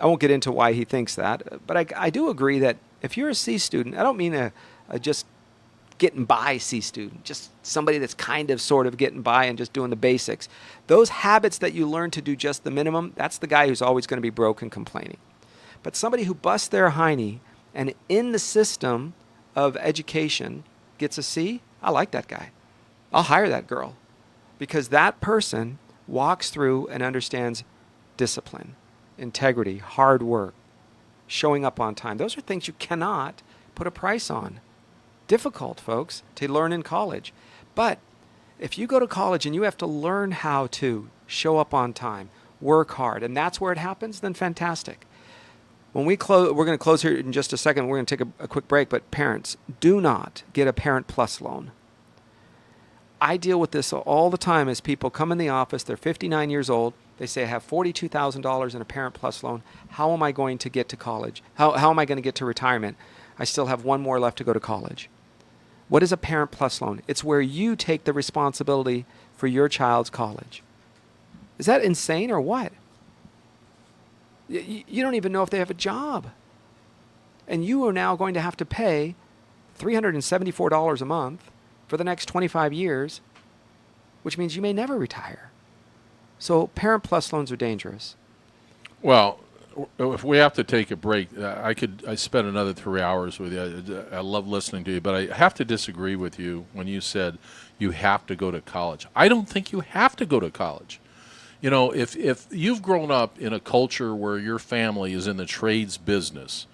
I won't get into why he thinks that, but I do agree that if you're a C student, I don't mean a just getting by C student, just somebody that's kind of sort of getting by and just doing the basics. Those habits that you learn to do just the minimum, that's the guy who's always going to be broke and complaining. But somebody who busts their hiney and in the system of education gets a C, I like that guy. I'll hire that girl because that person walks through and understands discipline, integrity, hard work, showing up on time. Those are things you cannot put a price on. Difficult, folks, to learn in college. But if you go to college and you have to learn how to show up on time, work hard, and that's where it happens, then fantastic. When we close, we're going to close here in just a second. We're going to take a quick break, but parents, do not get a Parent Plus loan. I deal with this all the time as people come in the office. They're 59 years old. They say, I have $42,000 in a Parent Plus loan. How am I going to get to college? How am I going to get to retirement? I still have one more left to go to college. What is a Parent Plus loan? It's where you take the responsibility for your child's college. Is that insane or what? You don't even know if they have a job. And you are now going to have to pay $374 a month for the next 25 years, which means you may never retire. So Parent Plus loans are dangerous. Well, if we have to take a break, I spend another 3 hours with you. I love listening to you, but I have to disagree with you when you said you have to go to college. I don't think you have to go to college. You know, if you've grown up in a culture where your family is in the trades business,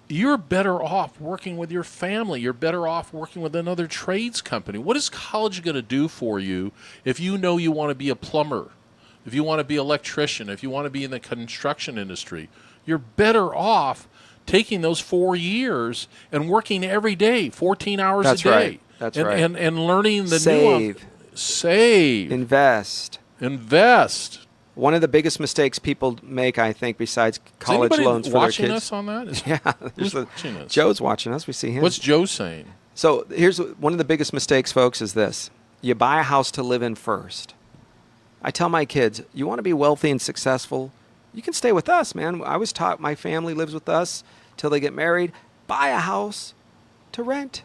you're better off working with your family. You're better off working with another trades company. What is college going to do for you if you know you want to be a plumber, if you want to be an electrician, if you want to be in the construction industry? You're better off taking those 4 years and working every day, 14 hours a day. Right. That's right. And learning the Save. Invest. One of the biggest mistakes people make, I think, besides college loans for their kids. Watching us on that? Yeah. Who's watching us? Joe's watching us. We see him. What's Joe saying? So here's one of the biggest mistakes, folks, is this. You buy a house to live in first. I tell my kids, you want to be wealthy and successful, you can stay with us, man. I was taught my family lives with us till they get married. Buy a house to rent.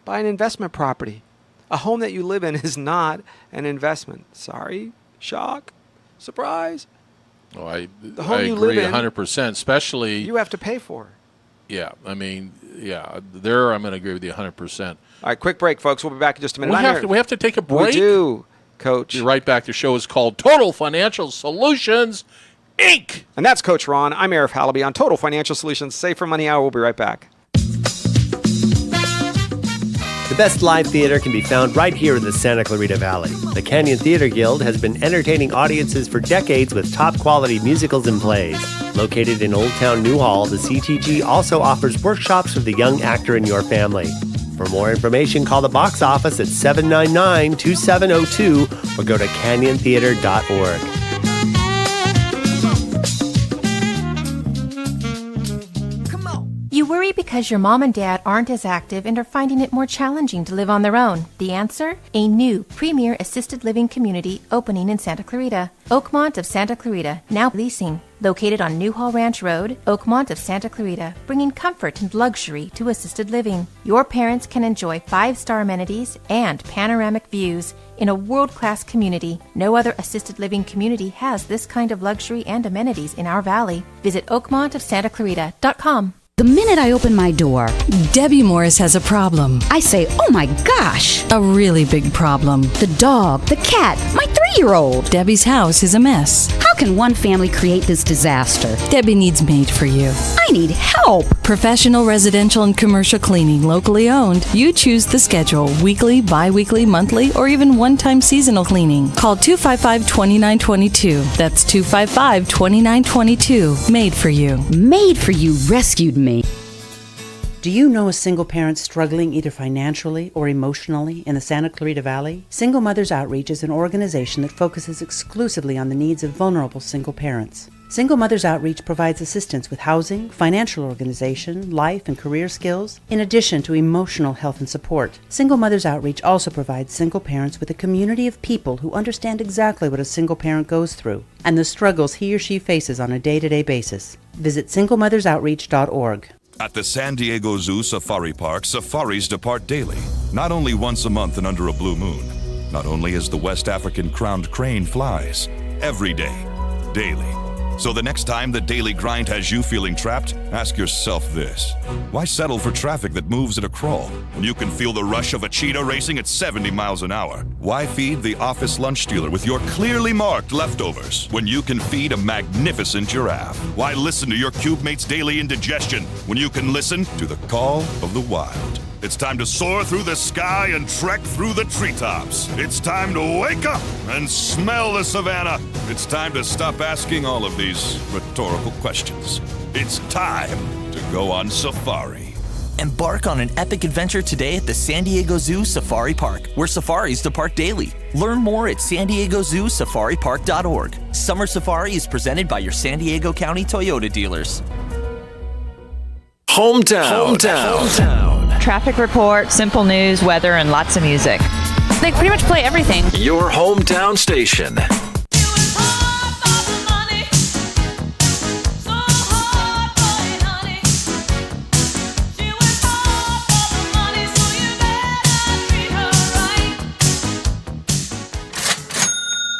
Buy an investment property. A home that you live in is not an investment. Sorry. Shock. Surprise. Oh, I you agree live in, 100%, especially... You have to pay for. Yeah, I mean, there I'm going to agree with you 100%. All right, quick break, folks. We'll be back in just a minute. We have to take a break? We do, Coach. Be right back. The show is called Total Financial Solutions, Inc. And that's Coach Ron. I'm Arif Halaby on Total Financial Solutions. Save for Money Hour. We'll be right back. The best live theater can be found right here in the Santa Clarita Valley. The Canyon Theater Guild has been entertaining audiences for decades with top-quality musicals and plays. Located in Old Town Newhall, the CTG also offers workshops for the young actor in your family. For more information, call the box office at 799-2702 or go to canyontheater.org. You worry because your mom and dad aren't as active and are finding it more challenging to live on their own. The answer? A new premier assisted living community opening in Santa Clarita. Oakmont of Santa Clarita, now leasing. Located on Newhall Ranch Road, Oakmont of Santa Clarita, bringing comfort and luxury to assisted living. Your parents can enjoy 5-star amenities and panoramic views in a world-class community. No other assisted living community has this kind of luxury and amenities in our valley. Visit oakmontofsantaclarita.com. The minute I open my door, Debbie Morris has a problem. I say, oh my gosh. A really big problem. The dog, the cat, my 3-year-old. Debbie's house is a mess. How can one family create this disaster? Debbie needs Made for You. I need help. Professional, residential, and commercial cleaning, locally owned. You choose the schedule, weekly, bi-weekly, monthly, or even one-time seasonal cleaning. Call 255-2922. That's 255-2922. Made for You. Made for You rescued me. Do you know a single parent struggling either financially or emotionally in the Santa Clarita Valley? Single Mothers Outreach is an organization that focuses exclusively on the needs of vulnerable single parents. Single Mothers Outreach provides assistance with housing, financial organization, life and career skills, in addition to emotional health and support. Single Mothers Outreach also provides single parents with a community of people who understand exactly what a single parent goes through and the struggles he or she faces on a day-to-day basis. Visit singlemothersoutreach.org. At the San Diego Zoo Safari Park, safaris depart daily, not only once a month and under a blue moon. Not only as the West African crowned crane flies, every day, daily. So the next time the daily grind has you feeling trapped, ask yourself this. Why settle for traffic that moves at a crawl when you can feel the rush of a cheetah racing at 70 miles an hour? Why feed the office lunch stealer with your clearly marked leftovers when you can feed a magnificent giraffe? Why listen to your cube mate's daily indigestion when you can listen to the call of the wild? It's time to soar through the sky and trek through the treetops. It's time to wake up and smell the savannah. It's time to stop asking all of these rhetorical questions. It's time to go on safari. Embark on an epic adventure today at the San Diego Zoo Safari Park, where safaris depart daily. Learn more at sandiegozooSafariPark.org. Summer Safari is presented by your San Diego County Toyota dealers. Hometown. Traffic report, simple news, weather, and lots of music. They pretty much play everything. Your hometown station.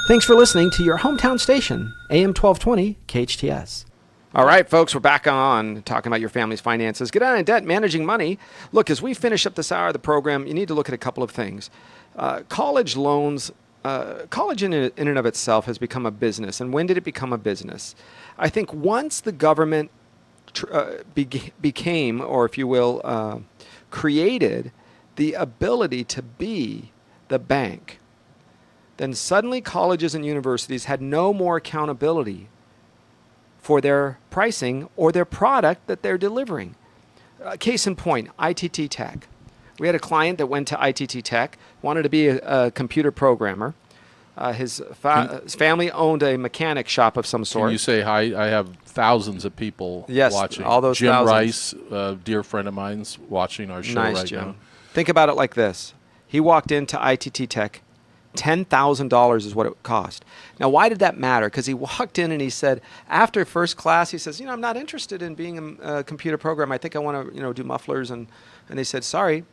Thanks for listening to your hometown station, AM 1220 KHTS. All right, folks, we're back on talking about your family's finances. Get out of debt, managing money. Look, as we finish up this hour of the program, you need to look at a couple of things. College loans, college in and of itself has become a business. And when did it become a business? I think once the government became, or if you will, created the ability to be the bank, then suddenly colleges and universities had no more accountability for their pricing or their product that they're delivering. Case in point, ITT Tech. We had a client that went to ITT Tech, wanted to be a computer programmer. His family owned a mechanic shop of some sort. Can you say hi? I have thousands of people watching. All those Jim thousands. Rice, dear friend of mine's watching our show Nice, Jim. now. Think about it like this. He walked into ITT Tech. $10,000 is what it cost. Now, why did that matter? Because he walked in and he said, after first class, he says, I'm not interested in being a computer programmer. I think I want to, do mufflers. And they said, sorry,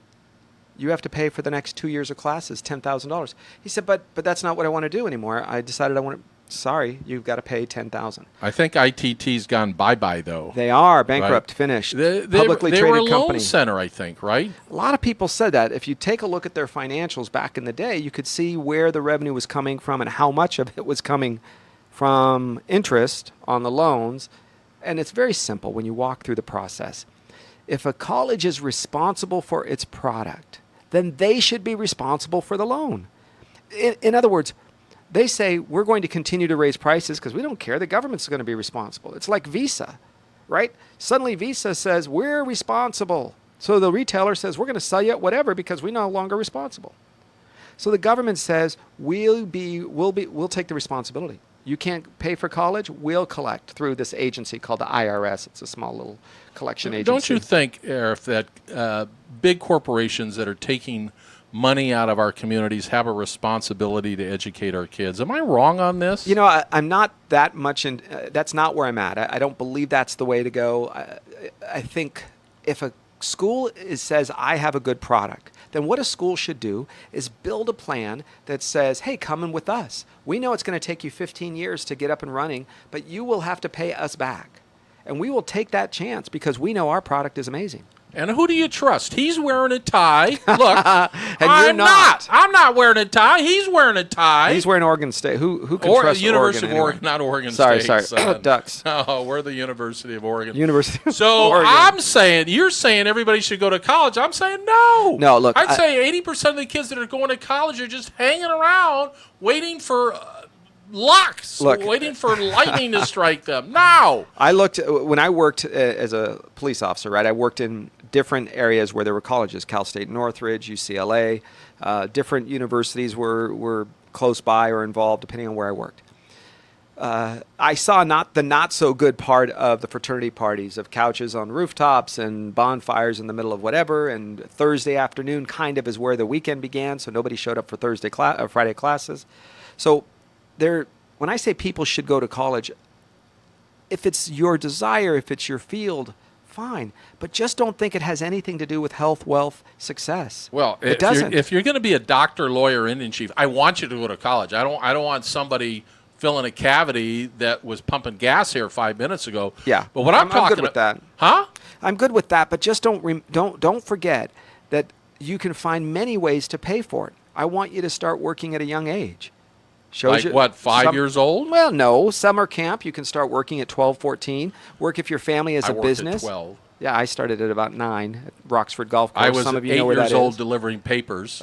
you have to pay for the next 2 years of classes, $10,000. He said, but that's not what I want to do anymore. I decided I want to. Sorry, you've got to pay $10,000. I think ITT's gone bye-bye, though. They are bankrupt, right? Finished. Publicly Publicly traded they were a company. loan center, I think, right? A lot of people said that. If you take a look at their financials back in the day, you could see where the revenue was coming from and how much of it was coming from interest on the loans. And it's very simple when you walk through the process. If a college is responsible for its product, then they should be responsible for the loan. In other words, they say, we're going to continue to raise prices because we don't care. The government's going to be responsible. It's like Visa, right? Suddenly Visa says, we're responsible. So the retailer says, we're going to sell you at whatever because we're no longer responsible. So the government says, we'll take the responsibility. You can't pay for college, we'll collect through this agency called the IRS. It's a small little collection agency. Don't you think, Arif, that big corporations that are taking money out of our communities have a responsibility to educate our kids? Am I wrong on this? I'm not that much in. That's not where I'm at. I don't believe that's the way to go. I think if a school says I have a good product, then what a school should do is build a plan that says, hey, come in with us. We know it's going to take you 15 years to get up and running, but you will have to pay us back. And we will take that chance because we know our product is amazing. And who do you trust? He's wearing a tie. Look, and you're not. I'm not wearing a tie. He's wearing a tie. He's wearing Oregon State. Who can trust University Oregon of Oregon, not Oregon State. Sorry. Ducks. Oh, we're the University of Oregon. University of so Oregon. you're saying everybody should go to college. I'm saying no. No, look. I'd say 80% of the kids that are going to college are just hanging around waiting for luck, waiting for lightning to strike them. No. I looked when I worked as a police officer, right? I worked in different areas where there were colleges, Cal State Northridge, UCLA. Different universities were close by or involved, depending on where I worked. I saw the not so good part of the fraternity parties, of couches on rooftops and bonfires in the middle of whatever. And Thursday afternoon kind of is where the weekend began, so nobody showed up for Friday classes. So when I say people should go to college, if it's your desire, if it's your field, fine. But just don't think it has anything to do with health, wealth, success. Well, it doesn't. If you're going to be a doctor, lawyer, Indian chief, I want you to go to college. I don't want somebody filling a cavity that was pumping gas here 5 minutes ago. Yeah, but what I'm talking good with that. Huh? I'm good with that, but just don't forget that you can find many ways to pay for it. I want you to start working at a young age. Shows like what, 5 years old? Well, no. Summer camp, you can start working at 12, 14. Work if your family has a business. At 12. Yeah, I started at about 9 at Roxford Golf Course. I was Some of you 8 know where years that old is. delivering papers.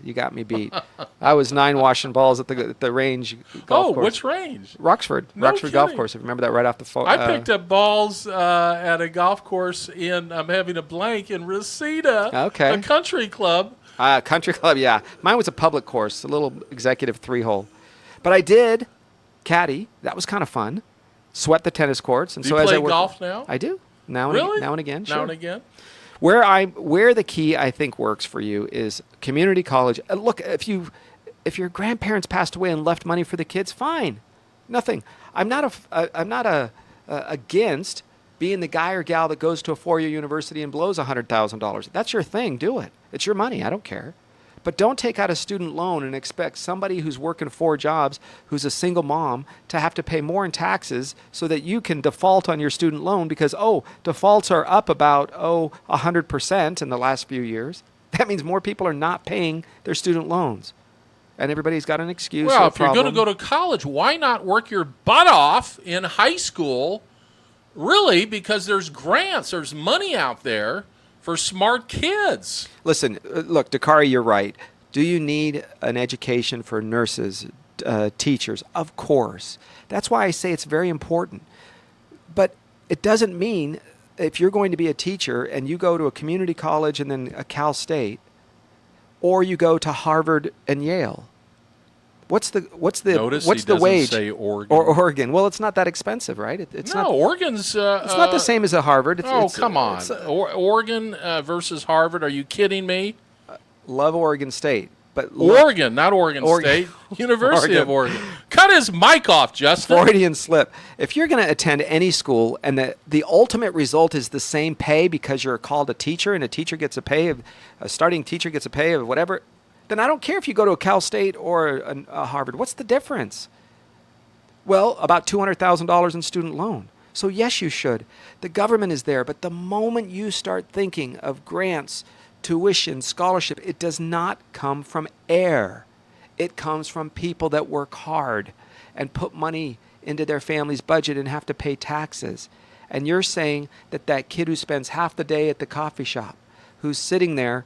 You got me beat. I was 9 washing balls at the range golf course. Which range? Roxford. No Roxford Golf kidding. Course. I remember that right off the phone. I picked up balls at a golf course I'm having a blank in Reseda, Okay. a country club. Country club, yeah. Mine was a public course, a little executive 3-hole. But I did caddy. That was kind of fun. Sweat the tennis courts. And Do so you as play I work, golf now? I do. Now Really? and again. Sure. Now and again? Where the key I think works for you is community college. Look, if your grandparents passed away and left money for the kids, fine, nothing. I'm not against being the guy or gal that goes to a 4-year university and blows $100,000. That's your thing. Do it. It's your money. I don't care. But don't take out a student loan and expect somebody who's working 4 jobs, who's a single mom, to have to pay more in taxes so that you can default on your student loan because, defaults are up about, 100% in the last few years. That means more people are not paying their student loans. And everybody's got an excuse. Well, or a if you're going to problem. go to college, why not work your butt off in high school? Really, because there's grants, there's money out there for smart kids. Listen, look, Dakari, you're right. Do you need an education for nurses, teachers? Of course. That's why I say it's very important. But it doesn't mean if you're going to be a teacher and you go to a community college and then a Cal State, or you go to Harvard and Yale. What's the Notice what's he the doesn't wage? say Oregon. Or Oregon? Well, it's not that expensive, right? It's no, not. Oregon's. It's not the same as a Harvard. Come on. Oregon versus Harvard. Are you kidding me? Love Oregon State, but Oregon, not Oregon State. University of Oregon. Cut his mic off, Justin. Freudian slip. If you're going to attend any school and the ultimate result is the same pay because you're called a teacher and a teacher gets a starting teacher gets a pay of whatever, then I don't care if you go to a Cal State or a Harvard. What's the difference? Well, about $200,000 in student loan. So yes, you should. The government is there, but the moment you start thinking of grants, tuition, scholarship, it does not come from air. It comes from people that work hard and put money into their family's budget and have to pay taxes. And you're saying that kid who spends half the day at the coffee shop, who's sitting there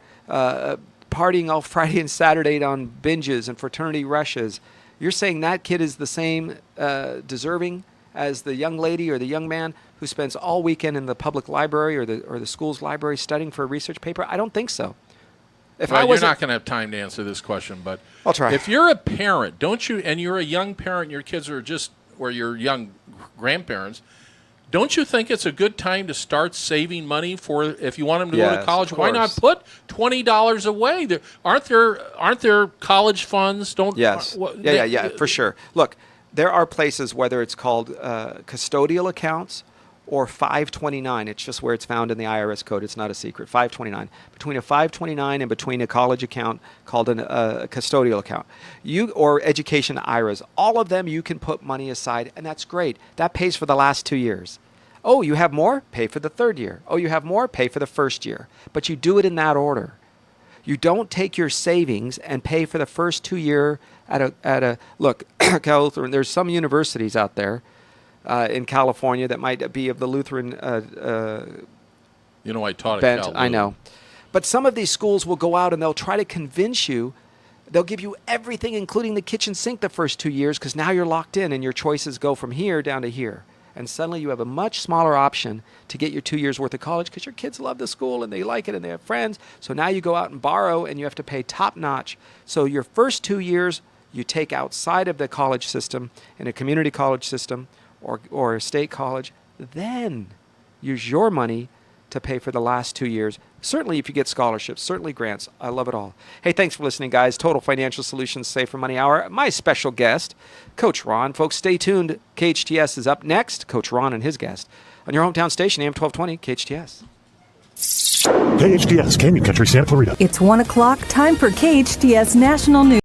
partying all Friday and Saturday on binges and fraternity rushes, you're saying that kid is the same deserving as the young lady or the young man who spends all weekend in the public library or the school's library studying for a research paper? I don't think so. You're not going to have time to answer this question, but I'll try. If you're a parent, and you're a young parent, your kids are or your young grandparents, don't you think it's a good time to start saving money for if you want them to go to college? Why not put $20 away? Aren't there college funds? Yes. For sure. Look, there are places, whether it's called custodial accounts or 529. It's just where it's found in the IRS code. It's not a secret. 529. Between a 529 and between a college account called a custodial account, or education IRAs, all of them you can put money aside, and that's great. That pays for the last 2 years. Oh, you have more? Pay for the third year. Oh, you have more? Pay for the first year. But you do it in that order. You don't take your savings and pay for the first 2 year look, Cal Lutheran, there's some universities out there in California that might be of the Lutheran I taught bent. at Cal. I know. But some of these schools will go out and they'll try to convince you. They'll give you everything, including the kitchen sink, the first 2 years, because now you're locked in and your choices go from here down to here. And suddenly you have a much smaller option to get your 2 years worth of college because your kids love the school and they like it and they have friends. So now you go out and borrow and you have to pay top notch. So your first 2 years you take outside of the college system, in a community college system or a state college. Then use your money to pay for the last 2 years. Certainly if you get scholarships, certainly grants. I love it all. Hey, thanks for listening, guys. Total Financial Solutions Save for Money Hour. My special guest, Coach Ron. Folks, stay tuned. KHTS is up next. Coach Ron and his guest on your hometown station, AM 1220, KHTS. KHTS, Canyon Country, Santa Clarita. It's 1 o'clock. Time for KHTS National News.